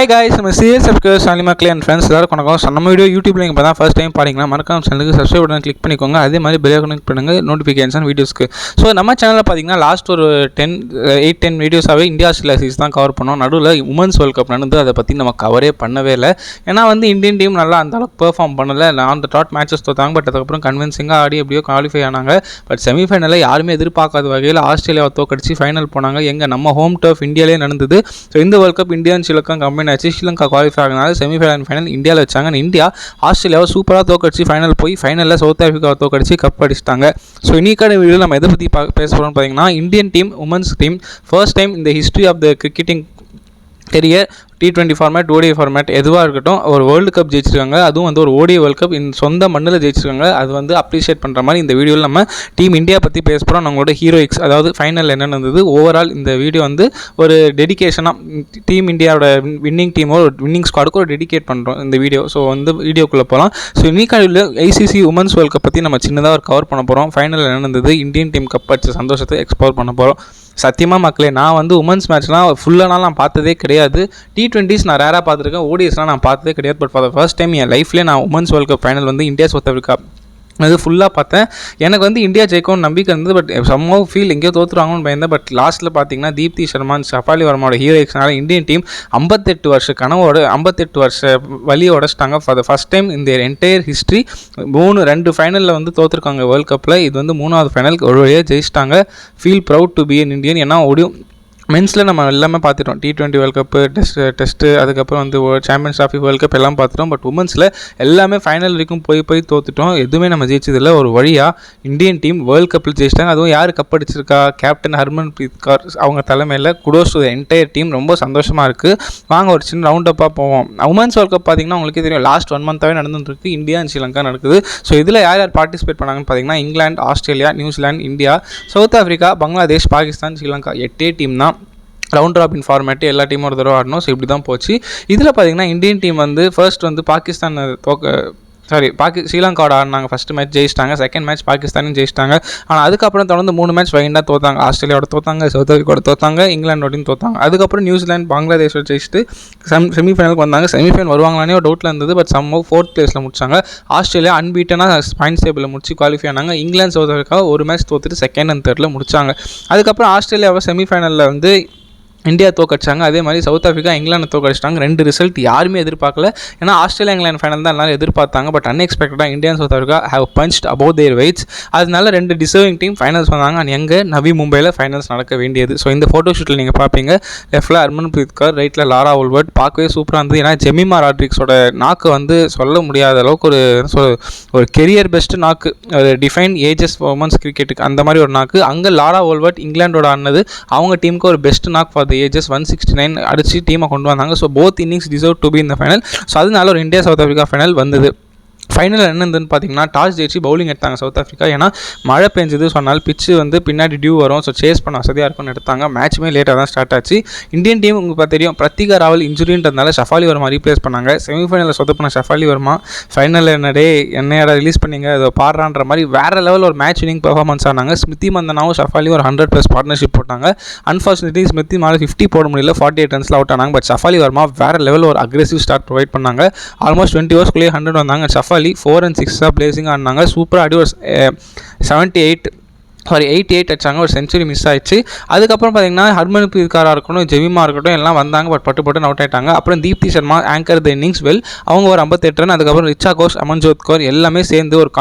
Hi guys, நம்ம CS subscribers அனிமக்லே and friends எல்லாருக்கும் வணக்கம். நம்ம வீடியோ யூடியூப்ல நீங்கள் இப்போ தான் ஃபர்ஸ்ட் டைம் பாருங்கன்னா மறக்காம சேனலுக்கு சப்ஸ்கிரைப் பண்ணி கிளிக் பண்ணிக்கோங்க. அதே மாதிரி பெல் ஐகான் கிளிக் பண்ணுங்கள் நோட்டிஃபிகேஷன் வீடியோஸ்க்கு. ஸோ நம்ம சேனலில் பார்த்தீங்கன்னா லாஸ்ட் ஒரு 8-10 வீடியோஸாகவே இந்தியா ஆஸ்திரேலியா சீரிஸ் தான் கவர் பண்ணோம். நடுவில் உமன்ஸ் வேர்ல்ட் கப் நடந்து அதை பற்றி நம்ம கவரே பண்ணவே இல்லை. ஏன்னா இந்தியன் டீம் நல்லா அந்த அளவுக்கு பெர்ஃபார்ம் பண்ணலை. அந்த டாட் மேட்சஸ் தோத்தாங்க. பட் அதுக்கப்புறம் கன்வின்சிங்காக ஆடி எப்படியோ குவாலிஃபை ஆனாங்க. பட் செமிஃபைனலில் யாருமே எதிர்பார்க்காத வகையில் ஆஸ்திரேலியாவை தோக்கடிச்சு ஃபைனல் போனாங்க. எங்கள் நம்ம ஹோம் டர்ஃப் இந்தியாவிலே நடந்தது. ஸோ இந்த world cup India Sri Lanka combine ஆச்சு. ஸ்ரீலங்கா குவாலிஃபை ஆகினால செமிஃபைனல் அண்ட் ஃபைனல் இந்தியாவில் வச்சாங்க. இந்தியா ஆஸ்திரேலியாவை சூப்பராக தோக்கடிச்சு ஃபைனல் போய் ஃபைனலில் சவுத் ஆஃப்ரிக்காவை தோக்கடிச்சு கப் அடிச்சிட்டாங்க. ஸோ இன்னைக்கான வீடியோவில் நம்ம எதை பற்றி பேச போகிறோம்னு பார்த்தீங்கன்னா, Indian team women's team first time இந்த history of the cricketing career T20 format ODI format எதுவாக இருக்கட்டும் ஒரு வேர்ல்டு கப் ஜெயிச்சிருக்காங்க. அதுவும் ஒரு ODI வேர்ல்டு கப் சொந்த மண்ணில் ஜெயிச்சிருக்காங்க. அது அப்ரிஷியேட் பண்ணுற மாதிரி இந்த வீடியோவில் நம்ம டீம் இந்தியா பற்றி பேச போகிறோம். நம்மளோட ஹீரோயிக்ஸ் அதாவது ஃபைனல் என்ன நடந்தது, ஓவரால் இந்த வீடியோ ஒரு டெடிக்கேஷனாக டீம் இந்தியாவோட வின்னிங் டீமோ வின்னிங் ஸ்குவாடுக்கு ஒரு டெடிகேட் பண்ணுறோம் இந்த வீடியோ. ஸோ வீடியோக்குள்ளே போகலாம். ஸோ இன்னைக்கு ICC உமன்ஸ் வேர்ல்டு கப் பற்றி நம்ம சின்னதாக ஒரு கவர் பண்ண போகிறோம். ஃபைனல் என்ன நடந்தது, இந்தியன் டீம் கப் அடிச்ச சந்தோஷத்தை எக்ஸ்ப்ளோர் பண்ண போகிறோம். சத்தியமாக மக்களே, நான் உமன்ஸ் மேட்ச்லாம் ஃபுல்லானாலும் நான் பார்த்ததே கிடையாது. T20s நான் ரேராக பார்த்துருக்கேன். ODIஸ்லாம் நான் பார்த்ததே கிடையாது. But for the first time என் லைஃப்லேயே நான் women's world cup final India South Africa அது ஃபுல்லாக பார்த்தேன். எனக்கு இந்தியா ஜெயிக்கும்னு நம்பிக்கை இருந்தது. பட் சம்ஹவ் ஃபீல் எங்கேயோ தோற்றுவாங்கன்னு பயந்தேன். பட் லாஸ்ட்டில் பார்த்தீங்கன்னா தீப்தி சர்மான் ஷஃபாலி வர்மாவோட ஹீரோயிக்ஸ்னால இந்தியன் டீம் 58 வருஷ கனவோட 58 வருஷ வழியை உடச்சிட்டாங்க. ஃபார் த ஃபஸ்ட் டைம் இந்த என்டையர் ஹிஸ்ட்ரி 2 ஃபைனலில் தோற்றுருக்காங்க வேர்ல்டு கப்பில். இது 3வது ஃபைனல் ஒரு வழியாக ஜெயிச்சிட்டாங்க. Feel proud to be an Indian. ஏன்னா மென்ஸில் நம்ம எல்லாமே பார்த்துட்டோம். T20 வேர்ல்டு கப்பு டெஸ்ட்டு அதுக்கப்புறம் சாம்பியன்ஸ் ட்ராஃபி வேர்ல்டு கப் எல்லாம் பார்த்துட்டோம். பட் உமன்ஸில் எல்லாமே ஃபைனல் வரைக்கும் போய் தோத்துட்டோம். எதுவுமே நம்ம ஜெயிச்சதில்லை. ஒரு வழியாக இந்தியன் டீம் வேர்ல்டு கப்பில் ஜெயிச்சிட்டாங்க. அதுவும் யார் கப் அடிச்சிருக்கா, கேப்டன் ஹர்மன்பிரீத் கௌர் அவங்க தலைமையில் kudos to the entire team. ரொம்ப சந்தோஷமாக இருக்குது. வாங்க ஒரு சின்ன ரவுண்ட் அப்பாக போவோம். உமன்ஸ் வேர்ல்டு கப் பார்த்தீங்கன்னா உங்களுக்கே தெரியும், லாஸ்ட் 1 மந்த்தாகவே நடந்துருக்கு. இந்தியா அண்ட் ஸ்ரீலங்கா நடக்குது. ஸோ இதில் யார் பார்ட்டிசிபேட் பண்ணாங்கன்னு பார்த்தீங்கன்னா, England, Australia, New Zealand, India, South Africa, Bangladesh, Pakistan, Sri Lanka 8 team தான். ரவுண்ட் ராபின் ஃபார்மேட்டு எல்லா டீமும் ஒரு தடவை ஆடணும். ஸோ இப்படி தான் போச்சு. இதில் பார்த்தீங்கன்னா இந்தியன் டீம் ஃபர்ஸ்ட் பாகிஸ்தான் ஸ்ரீலங்காவோட ஆடினாங்க. ஃபஸ்ட்டு மேட்ச் ஜெயிச்சிட்டாங்க. செகண்ட் மேட்ச் பாகிஸ்தானும் ஜெயிச்சிட்டாங்க. ஆனால் அதுக்கப்புறம் தொடர்ந்து 3 மேட்ச் வைண்டாக தோத்தாங்க. ஆஸ்திரேலியாவோட தோத்தாங்க, சவுத் ஆஃப்ரிக்காவோட தோத்தாங்க, இங்கிலாண்டோடையும் தோத்தாங்க. அதுக்கப்புறம் நியூசிலாந்து, பங்களாதேஷோட ஜெயிச்சுட்டு செமிஃபைனலுக்கு வந்தாங்க. செமிஃபைனல் வருவாங்களானே ஒரு டவுட்டில் இருந்தது. பட் சம்ஹவ் 4th பிளேஸில் முடிச்சாங்க. ஆஸ்திரேலியா அன்பீட்டனாக பாயிண்ட்ஸ் டேபிளில் முடிச்சு குவாலிஃபை ஆனாங்க. இங்கிலாந்து, சவுத் ஆஃப்ரிக்கா ஒரு மேட்ச் தோத்துட்டு 2nd and 3rd முடிச்சாங்க. அதுக்கப்புறம் ஆஸ்திரேலியாவை செமிஃபைனலில் இந்தியா தோக்கடிச்சாங்க. அதே மாதிரி சவுத் ஆஃப்ரிக்கா இங்கிலாந்து தோக்கடிச்சிட்டாங்க. 2 ரிசல்ட் யாருமே எதிர்பார்க்கல. ஏன்னா ஆஸ்திரேலியா இங்கிலாந்து ஃபைனல் தான் எல்லாரும் எதிர்பார்த்தாங்க. பட் அன்எக்ஸ்பெக்டடாக India South Africa have punched above their weights. அதனால 2 டிசர்விங் டீம் ஃபைனல்ஸ் வந்தாங்க. அண்ட் எங்கே நவி மும்பையில் ஃபைனல்ஸ் நடக்க வேண்டியது. ஸோ இந்த ஃபோட்டோ ஷூட்டில் நீங்கள் பார்ப்பீங்க. லெஃப்டில் ஹர்மன்பிரீத் கௌர், ரைட்டில் லாரா உல்வர்ட். பார்க்கவே சூப்பராக இருந்தது. ஏன்னா ஜெமிமா ராட்ரிக்ஸோட நாக்கு சொல்ல முடியாத அளவுக்கு ஒரு கெரியர் பெஸ்ட்டு நாக்கு, ஒரு டிஃபைன் ஏஜஸ் உமன்ஸ் கிரிக்கெட்டுக்கு அந்த மாதிரி ஒரு நாக்கு. அங்கே லாரா உல்வர்ட் இங்கிலாண்டோட ஆனது அவங்க டீமுக்கு ஒரு best knock for the ages 169 அடிச்சு டீமை கொண்டு வந்தாங்க. So both innings deserve to be in the final. So அதனால ஒரு இந்தியா சவுத் ஆஃப்ரிக்கா ஃபைனல் வந்தது. ஃபைனல் என்னதுன்னு பார்த்தீங்கன்னா, டாஸ் ஜெயிச்சு பவுலிங் எடுத்தாங்க சவுத் ஆஃப்ரிக்கா. ஏன்னா மழை பெஞ்சது சொன்னால் பிச்சு பின்னாடி டியூ வரும். ஸோ சேஸ் பண்ண வசதியாக இருக்கும்னு எடுத்தாங்க. மேட்சுமே லேட்டாக தான் ஸ்டார்ட் ஆச்சு. இந்தியன் டீம் உங்களுக்கு தெரியும், பிரத்திகா ராவல் இன்ஜுரின்றதுனால ஷஃபாலி வர்மா ரீப்ளேஸ் பண்ணாங்க. செமிஃபைனலில் சொதப்பின ஷஃபாலி வர்மா ஃபைனலில் என்னையோட ரிலீஸ் பண்ணிங்க அதை பாடுறான்ற மாதிரி வேறு லெவல் ஒரு மேட்ச் வினிங் பெர்ஃபார்மன்ஸ் ஆனாங்க. ஸ்மிருதி மந்தனாவும் ஷஃபாலியும் ஒரு 100+ பார்ட்னர்ஷிப் போட்டாங்க. அன்ஃபார்ச்சுனேட்லி ஸ்மிருதி மேலே 50 போட முடியல. 48 ரன்ஸில் அவுட் ஆனாங்க. பட் ஷஃபாலி வர்மா வேறு லெவல் ஒரு அக்ரெசிவ் ஸ்டார்ட் ப்ரொவைட் பண்ணாங்க. ஆல்மோஸ்ட் 20 ஓவர்ஸ்க்குள்ளேயே 100 வந்தாங்க. ஷஃபாலி 4 and 6 பிளேசிங் ஆடினாங்க. சூப்பராக அடி ஒரு 88 அடிச்சாங்க. ஒரு செஞ்சுரி மிஸ் ஆயிடுச்சு. அதுக்கப்புறம் பார்த்தீங்கன்னா ஹர்மன்பிரீத் கௌராக இருக்கட்டும், ஜெமிமா இருக்கட்டும் எல்லாம் வந்தாங்க. பட் பட்டு அவுட் ஆயிட்டாங்க. அப்புறம் Deepti Sharma anchor the innings well, அவங்க ஒரு 58 ரன். அதுக்கப்புறம் ரிச்சா கோஷ், அமன்ஜோத் கௌர் எல்லாமே சேர்ந்து ஒரு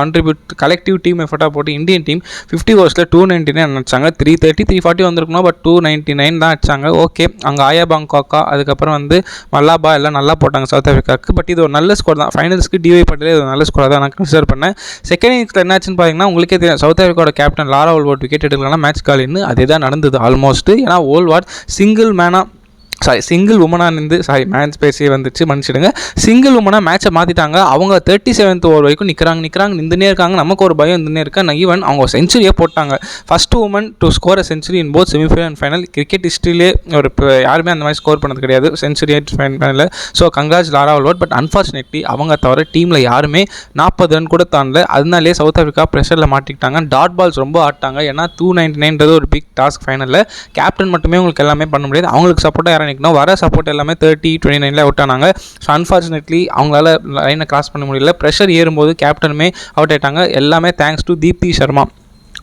கலெக்டிவ் டீம் எஃபர்ட்டாக போட்டு இந்தியன் டீம் 50 ஓவர்ஸில் 299 அடிச்சாங்க. 330 340 வந்திருக்கணும். பட் 299 தான் அடிச்சாங்க. ஓகே, அங்கே ஆயா பாங்காக்கா அதுக்கப்புறம் மல்லாபா எல்லாம் நல்லா போட்டாங்க சவுத் ஆஃப்ரிக்காவுக்கு. பட் இது ஒரு நல்ல ஸ்கோர் தான். ஃபைனல்ஸ்க்கு டிவை பட்டேலே இது ஒரு நல்ல ஸ்கோர் தான் நான் கன்சிடர் பண்ணேன். செகண்ட் இன்னிங்ஸில் என்னாச்சுன்னு பார்த்தீங்கன்னா, உங்களுக்கே தெரியும், சவுத் ஆஃப்ரிக்காவோட கேப்டன் லாரா உல்வர்ட் விக்கெட் எடுக்கலாம் மேட்ச் காலின்னு அதே தான் நடந்தது ஆல்மோஸ்ட். ஏன்னா உல்வர்ட் சிங்கிள் உமனாக இருந்து மேட்ச் பேசி வந்துச்சு, மன்னிச்சிடுங்க. சிங்கிள் உமனாக மேட்சை மாற்றிட்டாங்க. அவங்க 37th ஓவர் வரைக்கும் நிற்கிறாங்க நின்றுனே இருக்காங்க. நமக்கு ஒரு பயம் இருந்துனே இருக்கேன். ஈவன் அவங்க செஞ்சுரியே போட்டாங்க. First woman to score a century in both semifinal and final. Cricket ஹிஸ்ட்ரியிலே யாருமே அந்த மாதிரி ஸ்கோர் பண்ணது கிடையாது செஞ்சுரி ஃபைனலில். So congrats Laura Wolvaardt. But unfortunately அவங்க தவிர டீமில் யாருமே 40 ரன் கூட தாண்டல. அதனாலே சவுத் ஆஃப்ரிக்கா ப்ரெஷரில் மாட்டிக்கிட்டாங்க. டாட் பால்ஸ் ரொம்ப ஆட்டாங்க. ஏன்னா 299 ஒரு பிக் டாஸ்க் ஃபைனலில். கேப்டன் மட்டுமே உங்களுக்கு எல்லாமே பண்ண முடியாது. அவங்களுக்கு சப்போர்ட்டாக யாரும் பண்ணிக்கணும். வர சப்போர்ட் எல்லாமே 30-29 அவுட் ஆனாங்க. ஸோ அன்ஃபார்ச்சுனேட்லி அவங்களால லைனை கிராஸ் பண்ண முடியல. ப்ரெஷர் ஏறும்போது கேப்டனுமே அவுட் ஆகிட்டாங்க. எல்லாமே தேங்க்ஸ் டு தீப்தி சர்மா.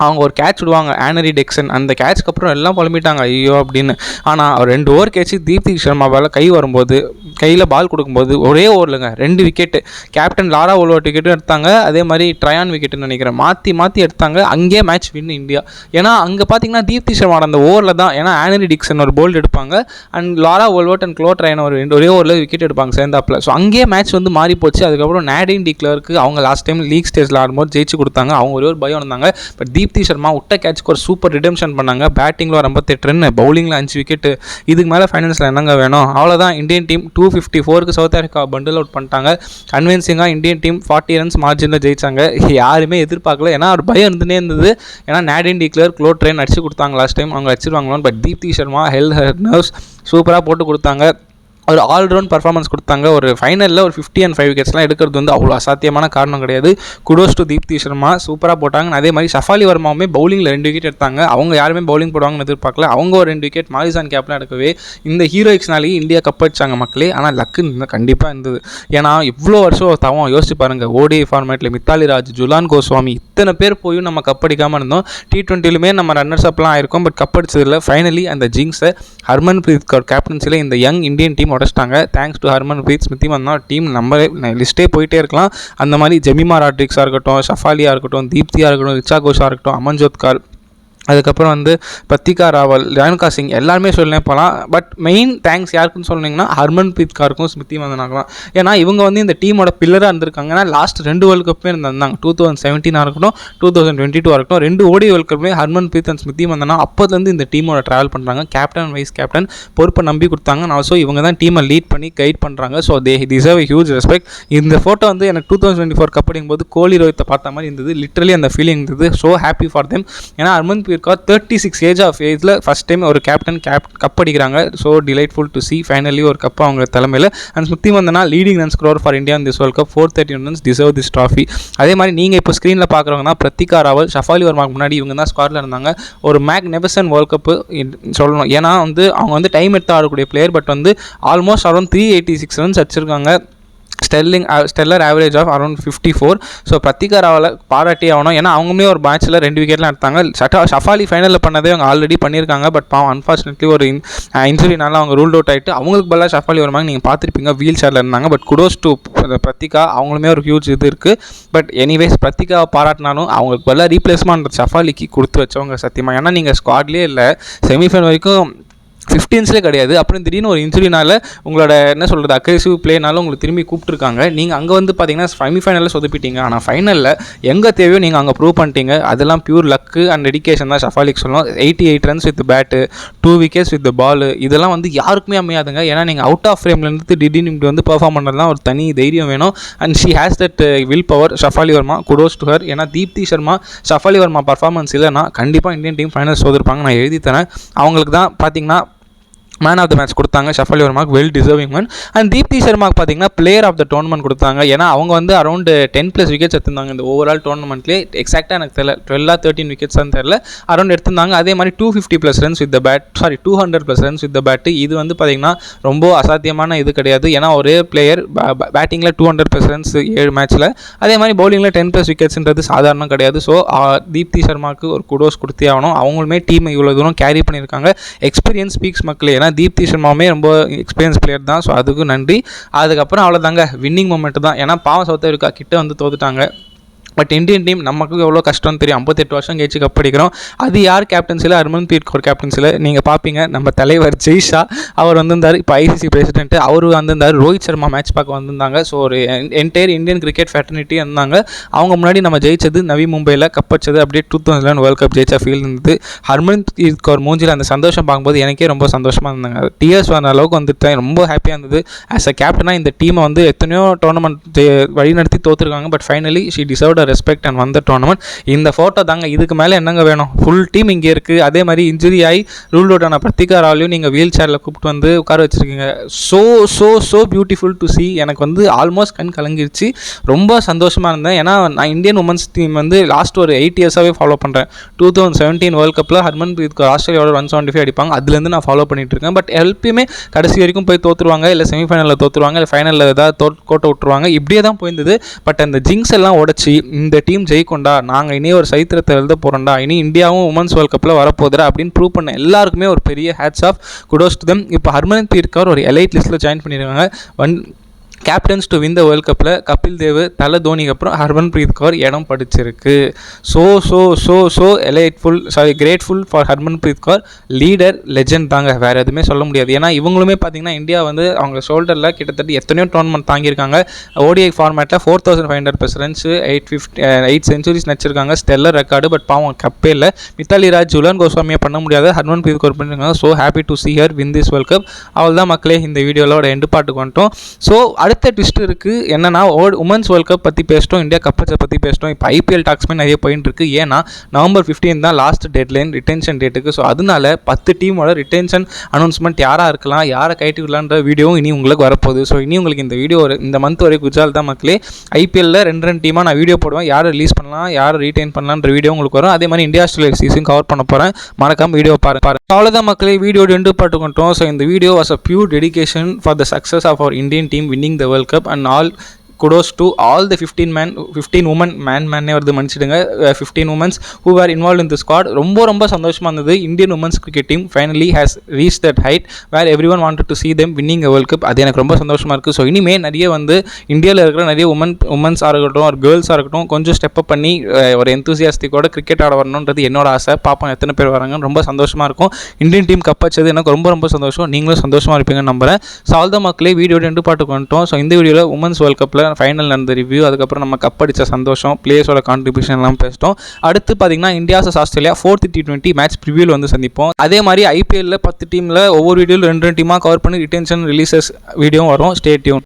அவங்க ஒரு கேட்ச் விடுவாங்க, ஆனரி டெக்சன். அந்த கேட்ச்க்கு அப்புறம் எல்லாம் புலம்பிட்டாங்க ஐயோ அப்படின்னு. ஆனால் அவர் 2 ஓவர் கேட்ச் தீப்தி சர்மாவால் கை வரும்போது, கையில் பால் கொடுக்கும்போது ஒரே ஓவர்லங்க 2 விக்கெட்டு. கேப்டன் லாரா ஓல்வர்ட் விக்கெட்டும் எடுத்தாங்க, அதே மாதிரி ட்ரையான் விக்கெட்டுன்னு நினைக்கிறேன், மாற்றி எடுத்தாங்க. அங்கேயே மேட்ச் வின் இந்தியா. ஏன்னா அங்கே பார்த்தீங்கன்னா தீப்தி சர்மா அந்த ஓவரில் தான், ஏன்னா ஆனரி டிக்சன் ஒரு போல்ட் எடுப்பாங்க அண்ட் லாரா ஓல்வர்ட் அண்ட் க்ளோ ட்ரையான் ஒரே ஓவரில் விக்கெட் எடுப்பாங்க சேர்ந்தாப்பில். ஸோ அங்கேயே மேட்ச் வந்து மாறி போச்சு. அதுக்கப்புறம் நாடின் டி கிளர்க்கு அவங்க லாஸ்ட் டைம் லீக் ஸ்டேஜில் ஆடும்போது ஜெயிச்சு கொடுத்தாங்க. அவங்க ஒரே ஒரு பயம் இருந்தாங்க. பட் தீப்தி சர்மா விட்ட கேட்ச்க்கு ஒரு சூப்பர் ரிடெம்ஷன் பண்ணாங்க. பேட்டிங்கில் 58 ரன், பவுலிங்கில் 5 விக்கெட்டு. இதுக்கு மேலே ஃபைனல்ஸில் என்னங்க வேணும்? அவ்வளோதான். இந்தியன் டீம் 254க்கு சவுத் ஆஃப்ரிக்கா பண்டில் அவுட் பண்ணிட்டாங்க. கன்வின்சிங்காக இந்தியன் டீம் 40 ரன்ஸ் மார்ஜினில் ஜெயிச்சாங்க. யாருமே எதிர்பார்க்கல. ஏன்னா ஒரு பயம் இருந்துனே இருந்தது. ஏன்னா Nadine de Klerk Chloe Tryon அடிச்சு கொடுத்தாங்க லாஸ்ட் டைம், அவங்க அடிச்சிருவாங்களோன்னு. But Deepti Sharma held her nerves சூப்பராக போட்டு கொடுத்தாங்க. ஒரு ஆல்ரவுண்ட் பர்ஃபார்மன்ஸ் கொடுத்தாங்க. ஒரு ஃபைனலில் ஒரு 50 and 5 விக்கெட்ஸ்லாம் எடுக்கிறது வந்து அவ்வளோ அசாத்தியமான காரணம் கிடையாது. குடோஸ் டு தீப்தி சர்மா, சூப்பராக போட்டாங்க. அதே மாதிரி ஷஃபாலி வர்மாவுமே பவுலிங்கில் 2 விக்கெட் எடுத்தாங்க. அவங்க யாருமே பவுலிங் போடுவாங்கன்னு எதிர்பார்க்கல. அவங்க ஒரு 2 விக்கெட் மாரிசான் கேப்லாம் எடுக்கவே இந்த ஹீரோயிக்ஸ்னாலேயே இந்தியா கப் அடிச்சாங்க மக்களே. ஆனால் லக்கு கண்டிப்பாக இருந்தது. ஏன்னா இவ்வளோ வருஷம் தவம் யோசிச்சு பாருங்கள். ஓடிஐ ஃபார்மேட்டில் மித்தாலி ராஜ், ஜுலான் கோஸ்வாமி இத்தனை பேர் போயும் நம்ம கப் அடிக்காமல் இருந்தோம். T20லுமே நம்ம ரன்னர்ஸ் அப்லாம் ஆயிருக்கோம், பட் கப் அடிச்சதில்லை. ஃபைனலி அந்த ஜிங்ஸை ஹர்மன்பிரீத் கௌர் கேப்டன்சியில் இந்த யங் இந்தியன் டீம் உடச்சிட்டாங்க. Thanks to Harmanpreet. Smriti Mandhana team நம்ம லிஸ்ட்டே போயிட்டே இருக்கலாம். அந்த மாதிரி ஜெமிமா ராட்ரிக்ஸாக இருக்கட்டும், ஷஃபாலியாக இருக்கட்டும், தீப்தியாக இருக்கட்டும், ரிச்சா கோஷாக இருக்கட்டும், அமன்ஜோத் கார், அதுக்கப்புறம் வந்து பிரத்திகா ராவல், ரேணுகா சிங் எல்லாருமே சொல்லலாம் போகலாம். பட் மெயின் தேங்க்ஸ் யாருக்குன்னு சொன்னீங்கன்னா ஹர்மன்பிரீத் கௌருக்கும் ஸ்மிருதி மந்தனாக்கலாம். ஏன்னா இவங்க வந்து இந்த டீமோட பில்லராக இருந்திருக்காங்க. ஏன்னா லாஸ்ட் 2 வேர்ல்டு கப்புமே இருந்தாங்க. 2017 இருக்கட்டும், 2022 இருக்கட்டும், 2 ஓடி வேர்ல்டு கப்புமே ஹர்மன்பிரீத் அண்ட் ஸ்மிருதி மந்தனா அப்போதுலேருந்து இந்த டீமோட ட்ராவல் பண்ணுறாங்க. கேப்டன் வைஸ் கேப்டன் பொறுப்பை நம்பி கொடுத்தாங்க. ஆல்சோ இவங்க தான் டீமை லீட் பண்ணி கைட் பண்ணுறாங்க. So they deserve huge respect. இந்த ஃபோட்டோ வந்து எனக்கு 2024 கப் அடிக்கும்போது கோலி ரோஹித்தை பார்த்த மாதிரி இருந்தது. லிட்டரலி அந்த ஃபீலிங் இருந்தது. So happy for them. ஏன்னா ஹர்மன்பிரீத் கௌர் 36 ஏஜில் ஃபஸ்ட் டைம் ஒரு கேப்டன் கப் அடிக்கிறாங்க. So delightful to see. Finally ஒரு கப் அவங்க தலைமையில். And Smriti Mandhana leading run score for India in this world cup 431 runs, deserve this trophy. அதே மாதிரி நீங்கள் இப்போ ஸ்க்ரீனில் பார்க்குறவங்க தான் பிரத்திகா ராவல், ஷஃபாலி வர்மாக்கு முன்னாடி இவங்க தான் ஸ்குவாடில் இருந்தாங்க. ஒரு மேக்னிஃபிசன்ட் வேர்ல்ட் கப்பு சொல்லணும். ஏன்னா வந்து அவங்க வந்து டைம் எடுத்து ஆடக்கூடிய பிளேயர். பட் வந்து ஆல்மோஸ்ட் அரௌண்ட் 386 ரன்ஸ் அடிச்சிருக்காங்க. Stellar average of around 54. So Pratika ராவலை பாராட்டி ஆகணும். ஏன்னா அவங்களுமே ஒரு மேட்ச்சில் 2 விக்கெட்லாம் எடுத்தாங்க. ஷஃபாலி ஃபைனலில் பண்ணதே அவங்க ஆல்ரெடி பண்ணியிருக்காங்க. பட் பாவம் அன்ஃபார்ச்சுனேட்லி ஒரு இன்ஜுரினால அவங்க ரூல்ட் அவுட் ஆகிட்டு அவங்களுக்கு பதிலாக ஷஃபாலி வருவாங்க. நீங்கள் பார்த்துருப்பீங்க வீல் சேரில் இருந்தாங்க. பட் குடோஸ் டு பிரத்திகா, அவங்களுமே ஒரு ஹியூஜ் இது இருக்குது. பட் எனிவேஸ் பிரத்திகாவை பாராட்டினாலும் அவங்களுக்கு பதிலாக ரீப்ளேஸ்மெண்ட் ஷஃபாலிக்கு கொடுத்து வச்சவங்க சத்தியமாக. ஏன்னா நீங்கள் ஸ்குவாட்லேயே இல்லை, செமிஃபைனல் வரைக்கும் 15ஸ்லேயே கிடையாது. அப்புறம் திடீர்னு ஒரு இன்ஜுரினால உங்களோட என்ன சொல்கிறது அக்ரெசிவ் பிளேனால உங்களுக்கு திரும்பி கூப்பிட்டுருக்காங்க. நீங்கள் அங்கே வந்து பார்த்தீங்கன்னா செமிஃபைனலில் சொதப்பிட்டீங்க. ஆனால் ஃபைனலில் எங்கே தேவையோ நீங்கள் அங்கே ப்ரூவ் பண்ணிட்டீங்க. அதெல்லாம் பியூர் லக்கு அண்ட் டெடிகேஷன் தான் ஷஃபாலிக்கு சொல்லணும். 88 runs with bat, 2 wickets with ball, இதெல்லாம் வந்து யாருக்குமே அமையாதுங்க. ஏன்னா நீங்கள் அவுட் ஆஃப் ஃப்ரேம்லேருந்து திடீர்னு இப்படி வந்து பெர்ஃபார்ம் பண்ணுறதுலாம் ஒரு தனி தைரியம் வேணும். And she has that will power. Shafali Verma, kudos to her. ஏன்னா தீப்தி சர்மா, ஷஃபாலி வர்மா பர்ஃபார்மன்ஸ் இல்லைன்னா கண்டிப்பாக இந்தியன் டீம் ஃபைனல் சோதிருப்பாங்க. நான் எழுதி தரேன். அவங்களுக்கு தான் பார்த்தீங்கன்னா மேன் ஆஃப் த மேட்ச் கொடுத்தாங்க ஷஃபாலி வர்மாக்கு, well deserving man. And Deepti சர்மாக்கு பார்த்தீங்கன்னா பிளேயர் ஆஃப் த டோர்னமெண்ட் கொடுத்தாங்க. ஏன்னா அவங்க வந்து அரௌண்ட் 10+ விக்கெட்ஸ் எடுத்திருந்தாங்க இந்த ஓவரால் டோர்னமெண்ட்லேயே. எக்ஸாக்டாக எனக்கு தெரியல, 12 or 13 விக்கெட்ஸ்ன்னு தெரியல, அரௌண்ட் எடுத்திருந்தாங்க. அதே மாதிரி 250+ runs with the bat, 200+ runs with the bat. இது வந்து பார்த்தீங்கன்னா ரொம்ப அசாத்தியமான இது கிடையாது. ஏன்னா ஒரே பிளேயர் பேட்டிங்கில் 200+ ரன்ஸ் 7 மேட்ச்சில், அதே மாதிரி பவுலிங்கில் 10+ விக்கெட்ஸ்ன்றது சாதாரணம் கிடையாது. ஸோ தீப்தி சர்மாக்கு ஒரு குடோஸ் கொடுத்தே ஆகணும். அவங்களுமே டீமை இவ்வளோ தூரம் கேரி பண்ணியிருக்காங்க. எக்ஸ்பீரியன்ஸ் ஸ்பீக்ஸ் மக்களே. ஏன்னா தீப்தி சர்மாவுமே ரொம்ப எக்ஸ்பீரியன்ஸ் பிளேயர் தான். ஸோ அதுக்கு நன்றி. அதுக்கப்புறம் அவ்வளோதாங்க, வின்னிங் மொமெண்ட் தான். ஏன்னா பாவம் சவுத் ஆஃப்ரிக்கா கிட்ட வந்து தோத்துட்டாங்க. பட் இந்தியன் டீம் நமக்கு எவ்வளோ கஷ்டம்னு தெரியும். 58 வருஷம் கழிச்சு கப் அடிக்கிறோம். அது யார் கேப்டன்சியில்? ஹர்மன்பிரீத் கௌர் கேப்டன்சியில். நீங்கள் பார்ப்பீங்க நம்ம தலைவர் ஜெய்ஷா அவர் வந்திருந்தார். இப்போ ICC பிரசிடென்ட் அவர் வந்திருந்தார். ரோஹித் சர்மா மேட்ச் பார்க்க வந்திருந்தாங்க. ஸோ ஒரு என்டையர் இந்தியன் கிரிக்கெட் ஃபெட்டர்னிட்டி இருந்தாங்க. அவங்க முன்னாடி நம்ம ஜெயிச்சது நவி மும்பையில் கப் அடிச்சது அப்படியே 2011 வேர்ல்ட் கப் ஜெயிச்சா ஃபீல் இருந்தது. ஹர்மன்பிரீத் கௌர் மூஞ்சில் அந்த சந்தோஷம் பார்க்கும்போது எனக்கே ரொம்ப சந்தோஷமாக இருந்தாங்க. டிஎஸ் வர அளவுக்கு வந்துட்டு ரொம்ப ஹாப்பியாக இருந்தது. ஆஸ் அ கேப்டனாக இந்த டீமை வந்து எத்தனையோ டோர்னமெண்ட் வழி நடத்தி தோற்றுருக்காங்க. But finally she deserved a respect and வந்த டோர்னமெண்ட். இந்த ஃபோட்டோ தாங்க, இதுக்கு மேலே என்னங்க வேணும்? ஃபுல் டீம் இங்கே இருக்குது. அதே மாதிரி இன்ஜுரி ஆகி ரூல் அவுட் ஆன பிரத்திகா ராவ்லையும் நீங்கள் வீல் சேரில் கூப்பிட்டு வந்து உட்கார வச்சுருக்கீங்க. So beautiful to C. எனக்கு வந்து ஆல்மோஸ்ட் கண் கலங்கிருச்சு. ரொம்ப சந்தோஷமாக இருந்தேன். ஏன்னா நான் இந்தியன் உமன்ஸ் டீம் வந்து லாஸ்ட் ஒரு 8 இயர்ஸாகவே ஃபாலோ பண்ணுறேன். 2017 வேர்ல்ட் கப்பில் ஹர்மன்பிரீத் கௌர் ஆஸ்திரேலியாவோட 175 அடிப்பாங்க. அதுலேருந்து நான் ஃபாலோ பண்ணிட்டு இருக்கேன். பட் எப்பயுமே கடைசி வரைக்கும் போய் தோற்றுருவாங்க, இல்லை செமிஃபைனலில் தோற்றுருவாங்க, இல்லை ஃபைனலில் ஏதாவது கோட்டை விட்டுருவாங்க. இப்படியே தான் போயிருந்தது. பட் அந்த ஜிங்ஸ் எல்லாம் உடச்சி இந்த டீம் ஜெயிக்கொண்டா, நாங்கள் இனி ஒரு சரித்திரத்தை எழுத போகிறோம்டா, இனி இந்தியாவும் உமன்ஸ் வேர்ல்ட் கப்பில் வரப்போகுதுரா அப்படின்னு ப்ரூவ் பண்ண எல்லாருக்குமே ஒரு பெரிய hats off, kudos to them. இப்போ ஹர்மன்பிரீத் கௌர் ஒரு எலைட் லிஸ்ட்டில் ஜாயின் பண்ணியிருக்காங்க. Captains to win the world கப்பில் கபில் தேவ், தலை தோனிக்கு அப்புறம் ஹர்மன்பிரீத் கௌர் இடம் படிச்சிருக்கு. So grateful for Harmanpreet Kaur. Leader, legend தாங்க, வேறு எதுவுமே சொல்ல முடியாது. ஏன்னா இவங்களுமே பார்த்தீங்கன்னா இந்தியா வந்து அவங்க ஷோல்டரில் கிட்டத்தட்ட எத்தனையோ டோர்னமெண்ட் தாங்கியிருக்காங்க. ஓடிஐ ஃபார்மேட்டில் 4500+ ரன்ஸ், 8 சென்ச்சுரிஸ் நடிச்சிருக்காங்க, ஸ்டெல்லர் ரெக்கார்டு. பட் பாவம் கப்பே இல்லை. மித்தாலி ராஜ், ஜுலன் கோஸ்வாமியை பண்ண முடியாது, ஹர்மன்பிரீத் கௌர் பண்ணியிருக்காங்க. So happy to C her win this world cup. அவள் தான் மக்களே, இந்த வீடியோவோட எண்டு பாட்டுக்கு வந்துட்டோம். ஸோ அடுத்த ட்விஸ்ட் இருக்குது. என்னன்னா உமன்ஸ் வேர்ல்ட் கப் பற்றி பேசிட்டோம், இந்தியா கப்பை பற்றி பேசிட்டோம். இப்போ ஐபிஎல் டாக்ஸ்மே நிறைய போயிட்டு இருக்கு. ஏன்னா November 15 தான் லாஸ்ட் டெட்லைன் ரிட்டென்ஷன் டேட்டுக்கு. ஸோ அதனால 10 டீமோட ரிட்டென்ஷன் அனௌன்ஸ்மெண்ட் யாராக இருக்கலாம், யாரை கைட்டு விடலான்ற வீடியோவும் இனி உங்களுக்கு வரப்போகுது. ஸோ இனி உங்களுக்கு இந்த வீடியோ இந்த மந்த் வரை குஜால் தான் மக்களே. ஐபிஎல்லில் 2 டீமாக நான் வீடியோ போடுவேன். யாரை ரிலீஸ் பண்ணலாம், யாரை ரீடைன் பண்ணலான்ற வீடியோ உங்களுக்கு வரும். அதே மாதிரி இந்தியா ஆஸ்திரேலியா சீசன் கவர் பண்ண போகிறேன். மறக்காம வீடியோ பாருங்க. அவ்வளோதான் மக்களே, வீடியோ ரெண்டு பாட்டு கொண்டோம். ஸோ இந்த video was a pure dedication for the success of our Indian team winning the World Cup and all kudos to all the 15 women மேனே வருது மன்னிச்சிடுங்க, 15 women who were involved in the squad. ரொம்ப சந்தோஷமாக இருந்தது. Indian women's cricket team finally has reach that height where everyone wanted to see them winning a world cup. அது எனக்கு ரொம்ப சந்தோஷமாக இருக்குது. ஸோ இனிமேல் நிறைய வந்து இந்தியாவில் இருக்கிற நிறைய உமன்ஸாக இருக்கட்டும், ஒரு கேர்ள்ஸாக இருக்கட்டும், கொஞ்சம் ஸ்டெப் அப் பண்ணி ஒரு எந்தூசியாஸ்டிக்கோட கிரிக்கெட் ஆட வரணுன்றது என்னோட ஆசை. பார்ப்போம் எத்தனை பேர் வராங்கன்னு. ரொம்ப சந்தோஷமாக இருக்கும். இந்தியன் டீம் கப் வச்சது எனக்கு ரொம்ப சந்தோஷம். நீங்களும் சந்தோஷமாக இருப்பீங்கன்னு நம்புறேன். ஸோ ஆல் த மக்களே, வீடியோ 2 பாட்டுக்கு வந்துட்டோம். ஸோ இந்த வீடியோவில் உமன்ஸ் வேர்ல்ட் கப்பில் ஃபைனல் நடந்த ரிவ்யூ, அதுக்கப்புறம் நம்ம கப் அடித்த சந்தோஷம், பிளேயர்ஸோட கான்ட்ரிபியூஷன் எல்லாம் பேசிட்டோம். அடுத்து பார்த்தீங்கன்னா India vs Australia 4th T20 match ப்ரிவியூவில் வந்து சந்திப்போம். அதே மாதிரி ஐபிஎல்லில் 10 டீமில் ஒவ்வொரு வீடியோவில் 2 டீமாக கவர் பண்ணி ரிட்டென்ஷன் ரிலீசஸ் வீடியோவும் வரும். Stay tune.